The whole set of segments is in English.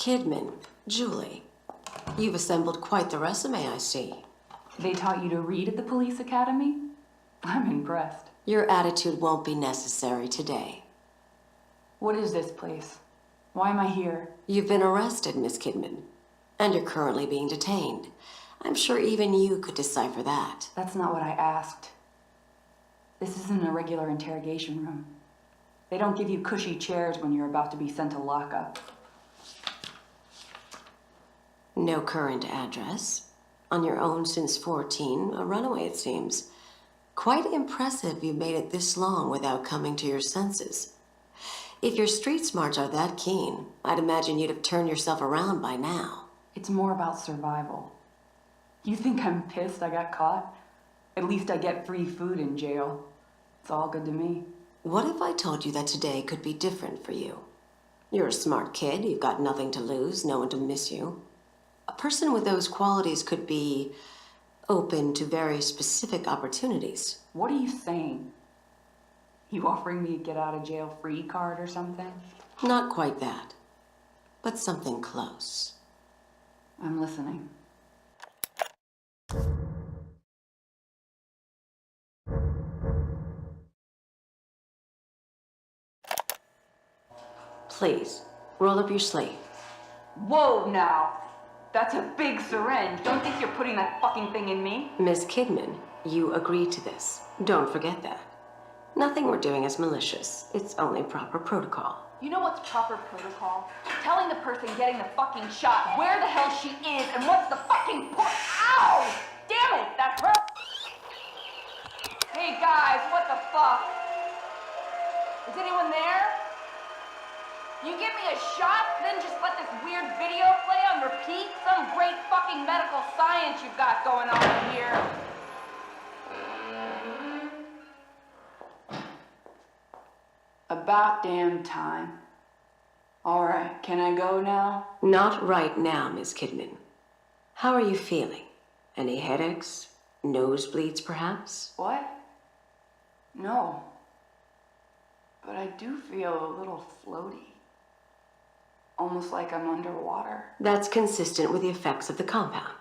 Kidman, Julie. You've assembled quite the resume, I see. They taught you to read at the police academy? I'm impressed. Your attitude won't be necessary today. What is this place? Why am I here? You've been arrested, Miss Kidman, and you're currently being detained. I'm sure even you could decipher that. That's not what I asked. This isn't a regular interrogation room. They don't give you cushy chairs when you're about to be sent to lockup. No current address. On your own since 14, a runaway it seems. Quite impressive you made it this long without coming to your senses. If your street smarts are that keen, I'd imagine you'd have turned yourself around by now. It's more about survival. You think I'm pissed I got caught? At least I get free food in jail. It's all good to me. What if I told you that today could be different for you? You're a smart kid, you've got nothing to lose, no one to miss you. A person with those qualities could be open to very specific opportunities. What are you saying? You offering me a get out of jail free card or something? Not quite that, but something close. I'm listening. Please, roll up your sleeve. Whoa now! That's a big syringe. Don't think you're putting that fucking thing in me. Miss Kidman, you agreed to this. Don't forget that. Nothing we're doing is malicious. It's only proper protocol. You know what's proper protocol? Telling the person getting the fucking shot where the hell she is and what's the fucking point. Ow! Damn it, that hurt! Hey guys, what the fuck? Is anyone there? You give me a shot, then just let this weird video play on repeat? Some great fucking medical science you've got going on here. About damn time. All right, can I go now? Not right now, Miss Kidman. How are you feeling? Any headaches? Nosebleeds, perhaps? What? No. But I do feel a little floaty. Almost like I'm underwater. That's consistent with the effects of the compound.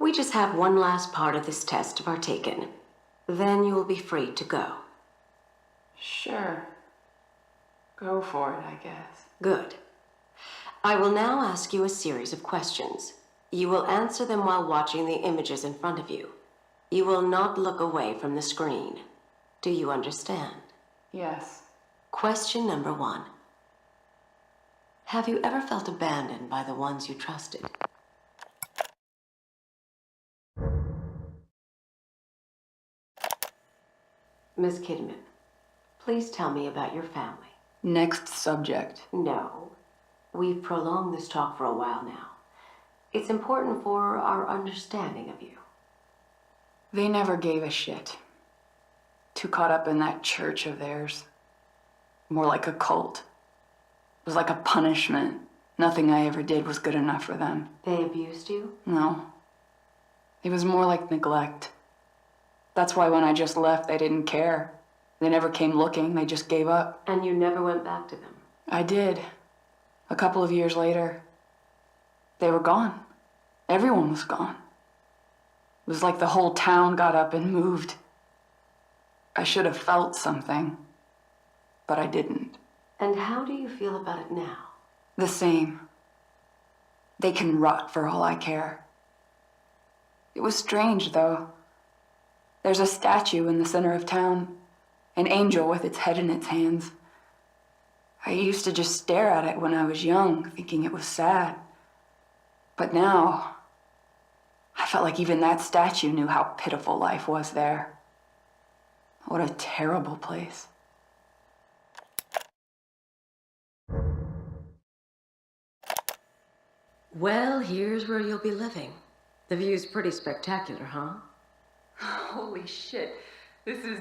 We just have one last part of this test to partake in. Then you will be free to go. Sure. Go for it, I guess. Good. I will now ask you a series of questions. You will answer them while watching the images in front of you. You will not look away from the screen. Do you understand? Yes. Question number 1. Have you ever felt abandoned by the ones you trusted? Miss Kidman, please tell me about your family. Next subject. No. We've prolonged this talk for a while now. It's important for our understanding of you. They never gave a shit. Too caught up in that church of theirs. More like a cult. It was like a punishment. Nothing I ever did was good enough for them. They abused you? No. It was more like neglect. That's why when I just left, they didn't care. They never came looking, they just gave up. And you never went back to them? I did. A couple of years later, they were gone. Everyone was gone. It was like the whole town got up and moved. I should have felt something, but I didn't. And how do you feel about it now? The same. They can rot for all I care. It was strange, though. There's a statue in the center of town, an angel with its head in its hands. I used to just stare at it when I was young, thinking it was sad. But now, I felt like even that statue knew how pitiful life was there. What a terrible place. Well, here's where you'll be living. The view's pretty spectacular, huh? Holy shit. This is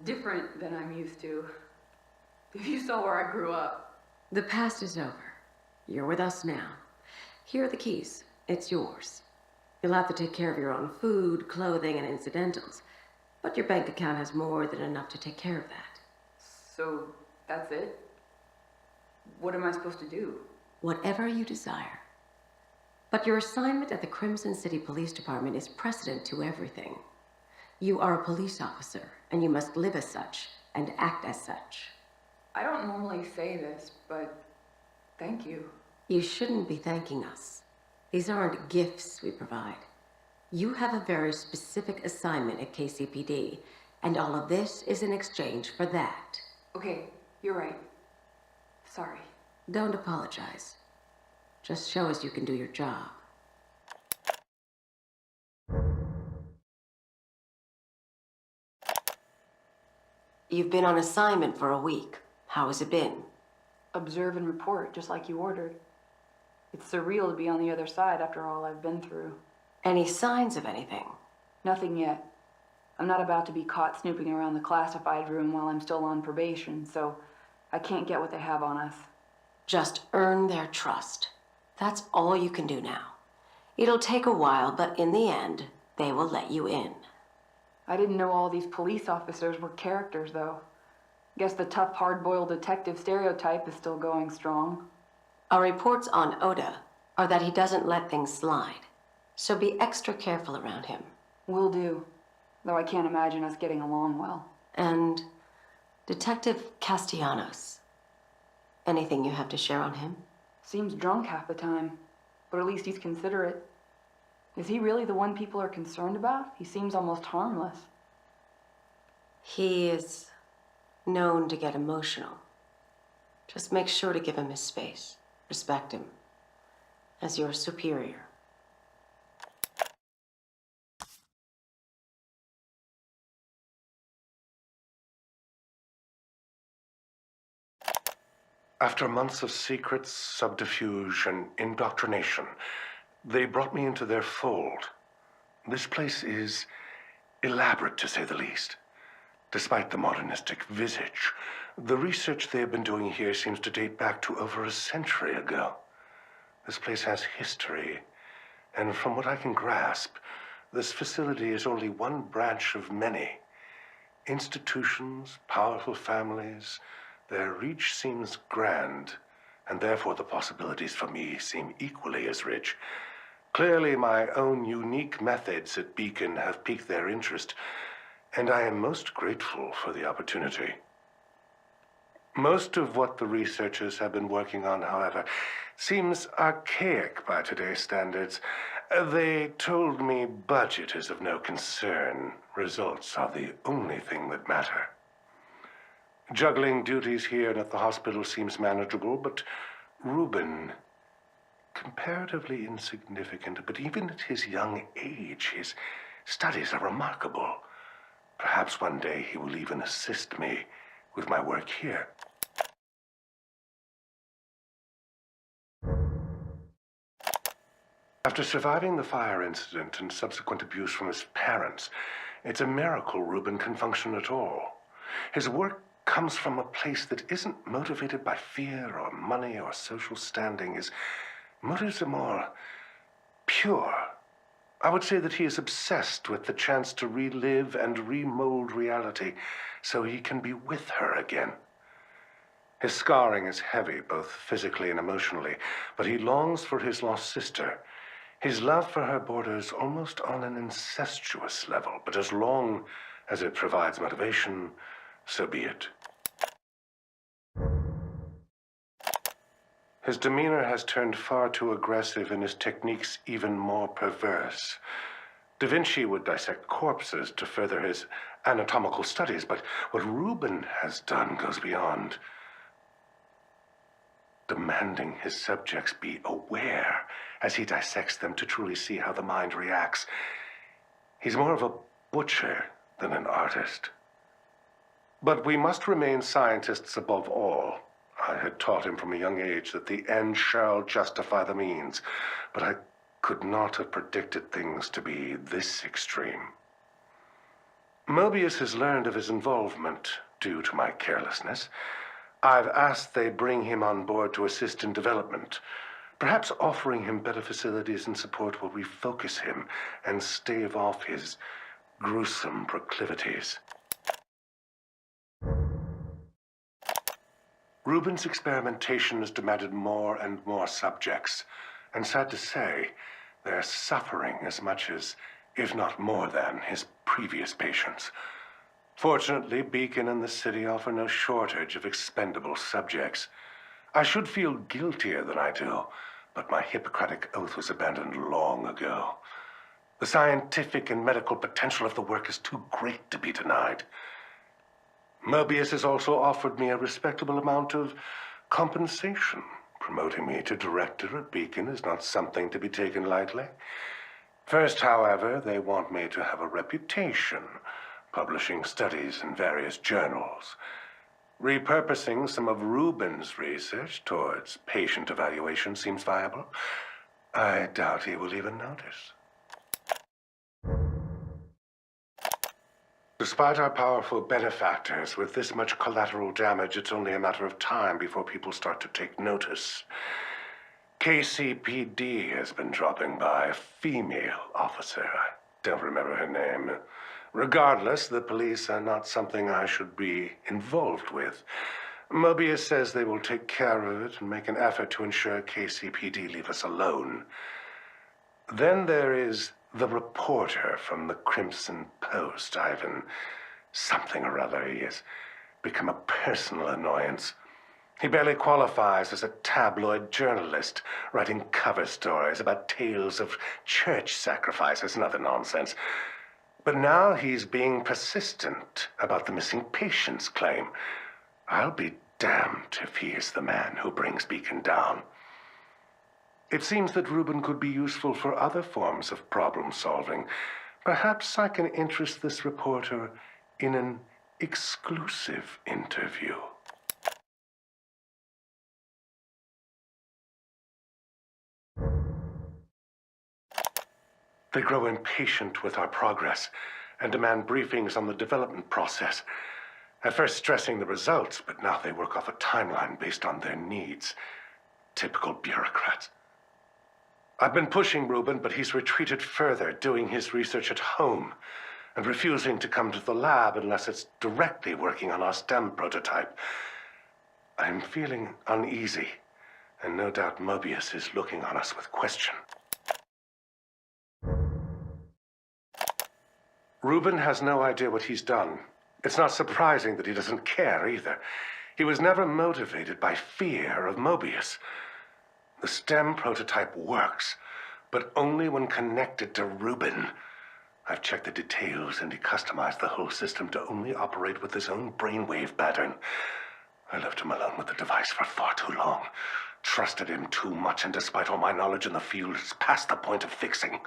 different than I'm used to. If you saw where I grew up. The past is over. You're with us now. Here are the keys. It's yours. You'll have to take care of your own food, clothing, and incidentals. But your bank account has more than enough to take care of that. So, that's it? What am I supposed to do? Whatever you desire. But your assignment at the Crimson City Police Department is precedent to everything. You are a police officer, and you must live as such, and act as such. I don't normally say this, but thank you. You shouldn't be thanking us. These aren't gifts we provide. You have a very specific assignment at KCPD, and all of this is in exchange for that. Okay, you're right. Sorry. Don't apologize. Just show us you can do your job. You've been on assignment for a week. How has it been? Observe and report, just like you ordered. It's surreal to be on the other side after all I've been through. Any signs of anything? Nothing yet. I'm not about to be caught snooping around the classified room while I'm still on probation, so I can't get what they have on us. Just earn their trust. That's all you can do now. It'll take a while, but in the end, they will let you in. I didn't know all these police officers were characters, though. Guess the tough, hard-boiled detective stereotype is still going strong. Our reports on Oda are that he doesn't let things slide, so be extra careful around him. Will do, though I can't imagine us getting along well. And Detective Castellanos. Anything you have to share on him? Seems drunk half the time, but at least he's considerate. Is he really the one people are concerned about? He seems almost harmless. He is known to get emotional. Just make sure to give him his space. Respect him. As your superior. After months of secrets, subterfuge, and indoctrination, they brought me into their fold. This place is elaborate, to say the least. Despite the modernistic visage, the research they have been doing here seems to date back to over a century ago. This place has history, and from what I can grasp, this facility is only one branch of many. Institutions, powerful families, their reach seems grand, and therefore the possibilities for me seem equally as rich. Clearly, my own unique methods at Beacon have piqued their interest, and I am most grateful for the opportunity. Most of what the researchers have been working on, however, seems archaic by today's standards. They told me budget is of no concern. Results are the only thing that matter. Juggling duties here and at the hospital seems manageable, but Reuben, comparatively insignificant, but even at his young age, his studies are remarkable. Perhaps one day he will even assist me with my work here. After surviving the fire incident and subsequent abuse from his parents, it's a miracle Reuben can function at all. His work comes from a place that isn't motivated by fear or money or social standing. His motives are more pure. I would say that he is obsessed with the chance to relive and remold reality so he can be with her again. His scarring is heavy, both physically and emotionally, but he longs for his lost sister. His love for her borders almost on an incestuous level, but as long as it provides motivation, so be it. His demeanor has turned far too aggressive and his techniques even more perverse. Da Vinci would dissect corpses to further his anatomical studies, but what Reuben has done goes beyond. Demanding his subjects be aware as he dissects them to truly see how the mind reacts. He's more of a butcher than an artist. But we must remain scientists above all. I had taught him from a young age that the end shall justify the means, but I could not have predicted things to be this extreme. Mobius has learned of his involvement due to my carelessness. I've asked they bring him on board to assist in development. Perhaps offering him better facilities and support will refocus him and stave off his gruesome proclivities. Rubin's experimentation has demanded more and more subjects, and sad to say, they're suffering as much as, if not more than, his previous patients. Fortunately, Beacon and the city offer no shortage of expendable subjects. I should feel guiltier than I do, but my Hippocratic oath was abandoned long ago. The scientific and medical potential of the work is too great to be denied. Mobius has also offered me a respectable amount of compensation. Promoting me to director at Beacon is not something to be taken lightly. First, however, they want me to have a reputation, publishing studies in various journals. Repurposing some of Rubin's research towards patient evaluation seems viable. I doubt he will even notice. Despite our powerful benefactors, with this much collateral damage, it's only a matter of time before people start to take notice. KCPD has been dropping by, a female officer. I don't remember her name. Regardless, the police are not something I should be involved with. Mobius says they will take care of it and make an effort to ensure KCPD leave us alone. Then there is the reporter from the Crimson Post, Ivan. Something or other. He has become a personal annoyance. He barely qualifies as a tabloid journalist, writing cover stories about tales of church sacrifices and other nonsense. But now he's being persistent about the missing patients claim. I'll be damned if he is the man who brings Beacon down. It seems that Rubin could be useful for other forms of problem solving. Perhaps I can interest this reporter in an exclusive interview. They grow impatient with our progress and demand briefings on the development process. At first stressing the results, but now they work off a timeline based on their needs. Typical bureaucrats. I've been pushing Rubin, but he's retreated further, doing his research at home and refusing to come to the lab unless it's directly working on our STEM prototype. I'm feeling uneasy, and no doubt Mobius is looking on us with question. Rubin has no idea what he's done. It's not surprising that he doesn't care either. He was never motivated by fear of Mobius. The STEM prototype works, but only when connected to Rubin. I've checked the details, and he customized the whole system to only operate with his own brainwave pattern. I left him alone with the device for far too long. Trusted him too much, and despite all my knowledge in the field, it's past the point of fixing.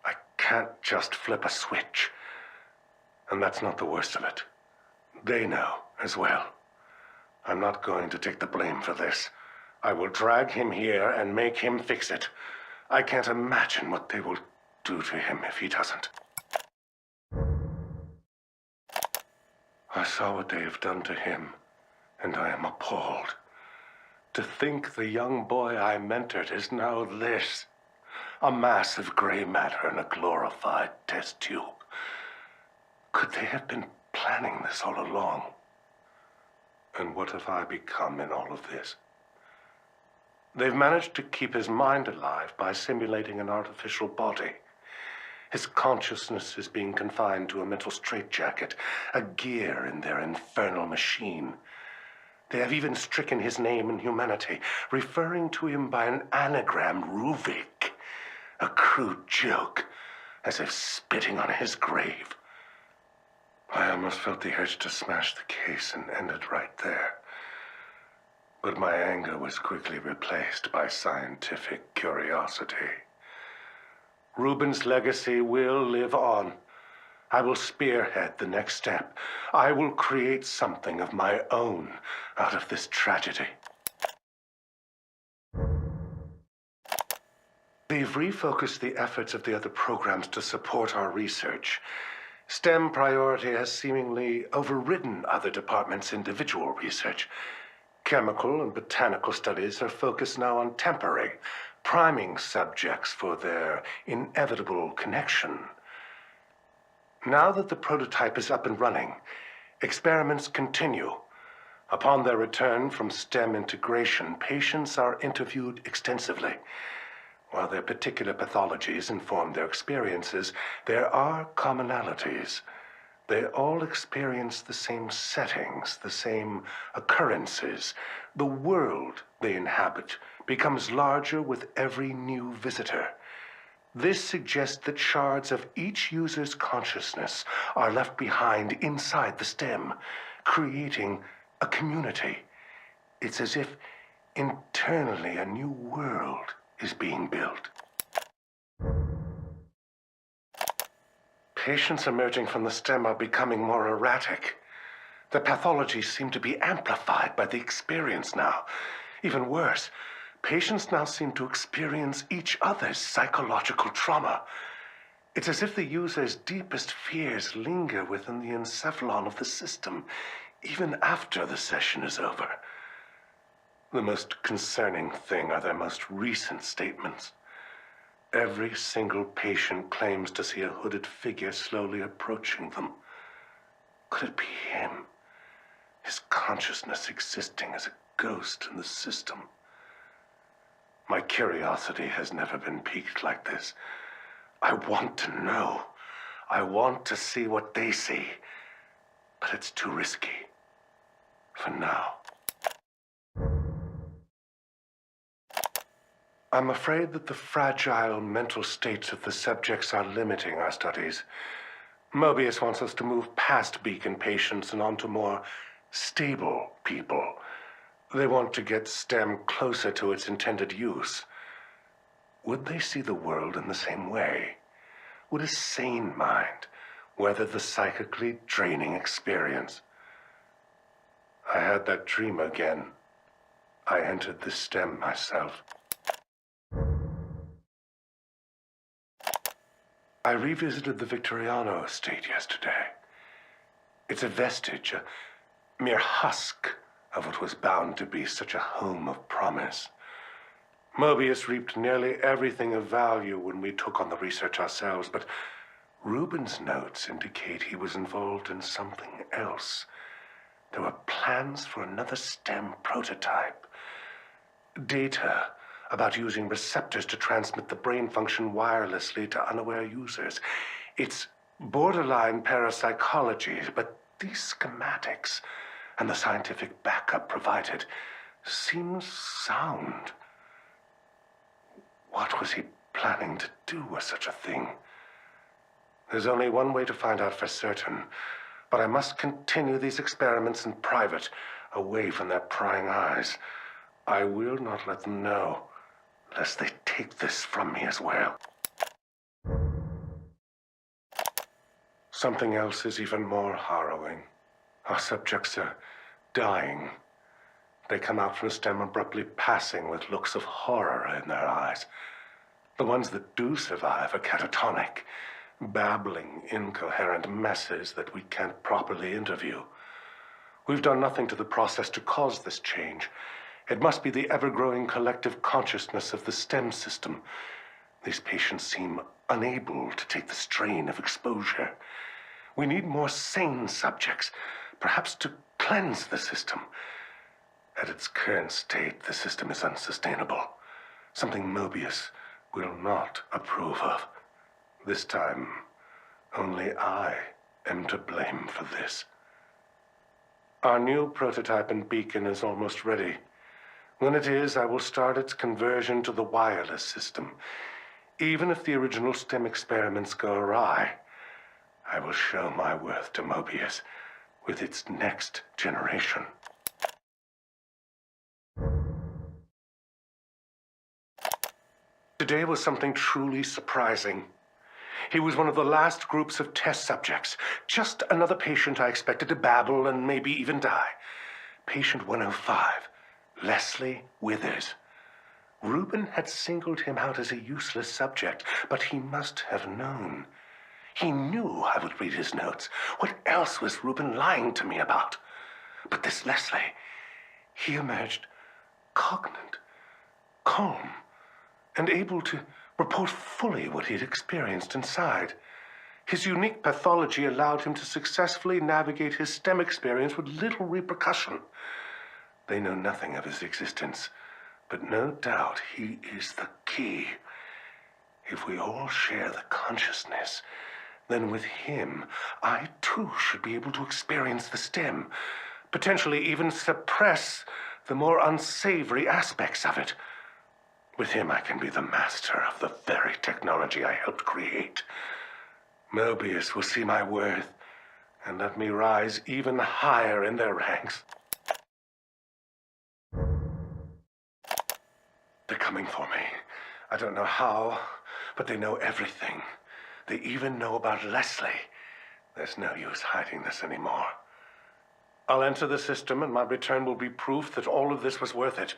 I can't just flip a switch. And that's not the worst of it. They know as well. I'm not going to take the blame for this. I will drag him here and make him fix it. I can't imagine what they will do to him if he doesn't. I saw what they have done to him, and I am appalled. To think the young boy I mentored is now this. A mass of gray matter in a glorified test tube. Could they have been planning this all along? And what have I become in all of this? They've managed to keep his mind alive by simulating an artificial body. His consciousness is being confined to a mental straitjacket, a gear in their infernal machine. They have even stricken his name and humanity, referring to him by an anagram, Ruvik. A crude joke, as if spitting on his grave. I almost felt the urge to smash the case and end it right there. But my anger was quickly replaced by scientific curiosity. Rubin's legacy will live on. I will spearhead the next step. I will create something of my own out of this tragedy. They've refocused the efforts of the other programs to support our research. STEM priority has seemingly overridden other departments' individual research. Chemical and botanical studies are focused now on temporary, priming subjects for their inevitable connection. Now that the prototype is up and running, experiments continue. Upon their return from STEM integration, patients are interviewed extensively. While their particular pathologies inform their experiences, there are commonalities. They all experience the same settings, the same occurrences. The world they inhabit becomes larger with every new visitor. This suggests that shards of each user's consciousness are left behind inside the stem, creating a community. It's as if internally a new world is being built. Patients emerging from the stem are becoming more erratic. The pathologies seem to be amplified by the experience now. Even worse, patients now seem to experience each other's psychological trauma. It's as if the user's deepest fears linger within the encephalon of the system, even after the session is over. The most concerning thing are their most recent statements. Every single patient claims to see a hooded figure slowly approaching them. Could it be him? His consciousness existing as a ghost in the system. My curiosity has never been piqued like this. I want to know. I want to see what they see. But it's too risky. For now. I'm afraid that the fragile mental states of the subjects are limiting our studies. Mobius wants us to move past Beacon patients and onto more stable people. They want to get STEM closer to its intended use. Would they see the world in the same way? Would a sane mind weather the psychically draining experience? I had that dream again. I entered the STEM myself. I revisited the Victoriano estate yesterday. It's a vestige, a mere husk of what was bound to be such a home of promise. Mobius reaped nearly everything of value when we took on the research ourselves, but Rubens' notes indicate he was involved in something else. There were plans for another STEM prototype. Data about using receptors to transmit the brain function wirelessly to unaware users. It's borderline parapsychology, but these schematics and the scientific backup provided seems sound. What was he planning to do with such a thing? There's only one way to find out for certain, but I must continue these experiments in private, away from their prying eyes. I will not let them know, lest they take this from me as well. Something else is even more harrowing. Our subjects are dying. They come out from STEM abruptly passing with looks of horror in their eyes. The ones that do survive are catatonic, babbling incoherent messes that we can't properly interview. We've done nothing to the process to cause this change. It must be the ever-growing collective consciousness of the STEM system. These patients seem unable to take the strain of exposure. We need more sane subjects, perhaps to cleanse the system. At its current state, the system is unsustainable. Something Mobius will not approve of. This time, only I am to blame for this. Our new prototype in Beacon is almost ready. When it is, I will start its conversion to the wireless system. Even if the original STEM experiments go awry, I will show my worth to Mobius with its next generation. Today was something truly surprising. He was one of the last groups of test subjects. Just another patient I expected to babble and maybe even die. Patient 105, Leslie Withers. Reuben had singled him out as a useless subject, but he must have known. He knew I would read his notes. What else was Reuben lying to me about? But this Leslie, he emerged cognate, calm, and able to report fully what he'd experienced inside. His unique pathology allowed him to successfully navigate his STEM experience with little repercussion. They know nothing of his existence, but no doubt he is the key. If we all share the consciousness, then with him, I too should be able to experience the STEM, potentially even suppress the more unsavory aspects of it. With him, I can be the master of the very technology I helped create. Mobius will see my worth and let me rise even higher in their ranks. They're coming for me. I don't know how, but they know everything. They even know about Leslie. There's no use hiding this anymore. I'll enter the system, and my return will be proof that all of this was worth it.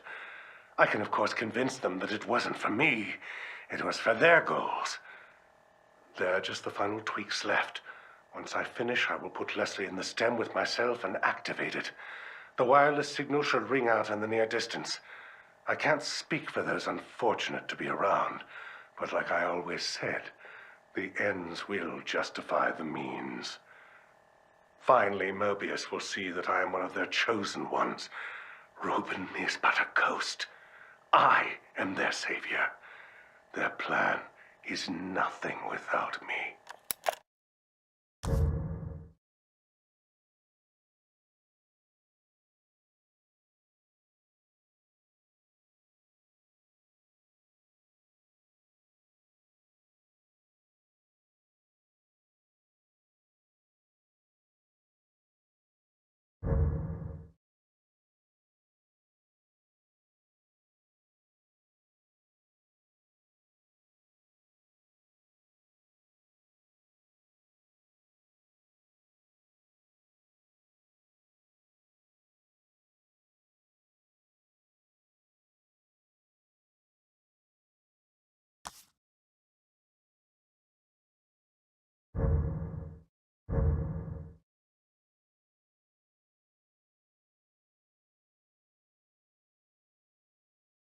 I can, of course, convince them that it wasn't for me. It was for their goals. There are just the final tweaks left. Once I finish, I will put Leslie in the STEM with myself and activate it. The wireless signal should ring out in the near distance. I can't speak for those unfortunate to be around, but like I always said, the ends will justify the means. Finally, Mobius will see that I am one of their chosen ones. Reuben is but a ghost. I am their savior. Their plan is nothing without me.